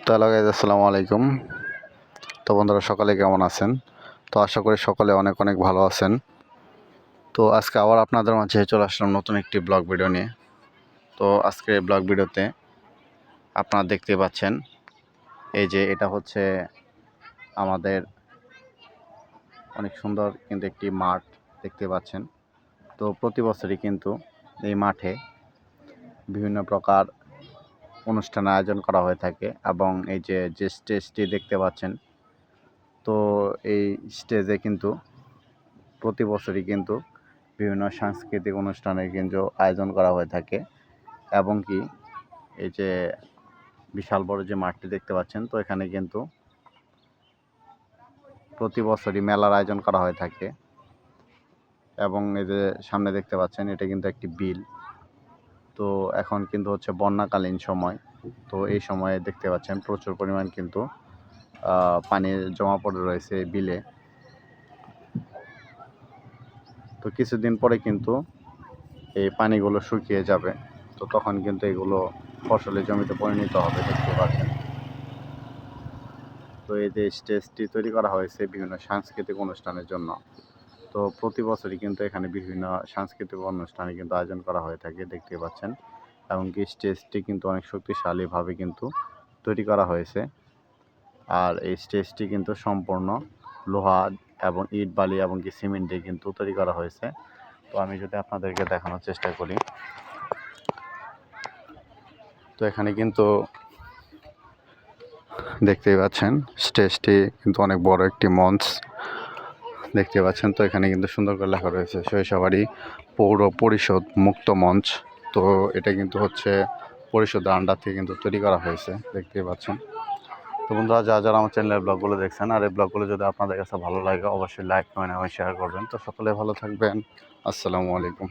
তো hello guys, আসসালামু আলাইকুম। তো বন্ধুরা, সকালে কেমন আছেন? তো আশা করি সকলে অনেক অনেক ভালো আছেন। তো আজকে আবার আপনাদের মাঝে চলে আসলাম নতুন একটি ব্লগ ভিডিও নিয়ে। তো আজকে ব্লগ ভিডিওতে আপনারা দেখতে পাচ্ছেন এই যে এটা হচ্ছে আমাদের অনেক সুন্দর কিন্তু একটি মাঠ দেখতে পাচ্ছেন। তো প্রতি বছরই কিন্তু এই মাঠে বিভিন্ন প্রকার অনুষ্ঠানের আয়োজন করা হয়ে থাকে এবং এই যে স্টেজটি দেখতে পাচ্ছেন, তো এই স্টেজে কিন্তু প্রতি বছরই কিন্তু বিভিন্ন সাংস্কৃতিক অনুষ্ঠানের কিন্তু আয়োজন করা হয়ে থাকে এবং কি এই যে বিশাল বড় যে মাঠটি দেখতে পাচ্ছেন, তো এখানে কিন্তু প্রতি বছরই মেলার আয়োজন করা হয়ে থাকে এবং এই যে সামনে দেখতে পাচ্ছেন এটা কিন্তু একটি বিল। তো এখন কিন্তু হচ্ছে বন্যাকালীন সময়, তো এই সময়ে দেখতে পাচ্ছেন প্রচুর পরিমাণ কিন্তু পানি জমা পড়ে রয়েছে এই বিলে। তো কিছুদিন পরে কিন্তু এই পানিগুলো শুকিয়ে যাবে, তো তখন কিন্তু এগুলো ফসলের জমিতে পরিণত হবে দেখতে পাচ্ছেন। তো এই যে স্টেজটি তৈরি করা হয়েছে বিভিন্ন সাংস্কৃতিক অনুষ্ঠানের জন্য। তো প্রতি বছরই কিন্তু এখানে বিভিন্ন সাংস্কৃতিক অনুষ্ঠানে কিন্তু আয়োজন করা হয়ে থাকে দেখতে পাচ্ছেন, এমনকি স্টেজটি কিন্তু অনেক শক্তিশালীভাবে কিন্তু তৈরি করা হয়েছে। আর এই স্টেজটি কিন্তু সম্পূর্ণ লোহা এবং ইট বালি এবং কি সিমেন্ট দিয়ে কিন্তু তৈরি করা হয়েছে। তো আমি যদি আপনাদেরকে দেখানোর চেষ্টা করি, তো এখানে কিন্তু দেখতেই পাচ্ছেন স্টেজটি কিন্তু অনেক বড় একটি মঞ্চ দেখতে পাচ্ছেন। তো এখানে কিন্তু সুন্দর করে লেখা রয়েছে সরিষাবাড়ি পৌর পরিষদ মুক্ত মঞ্চ। তো এটা কিন্তু হচ্ছে পরিষদের আন্ডার থেকে কিন্তু তৈরি করা হয়েছে দেখতেই পাচ্ছেন। তো বন্ধুরা, যারা আমার চ্যানেলের ব্লগগুলো দেখছেন আর এই ব্লগগুলো যদি আপনাদের কাছে ভালো লাগে, অবশ্যই লাইক কমেন্ট এবং শেয়ার করবেন। তো সকলে ভালো থাকবেন। আসসালামু আলাইকুম।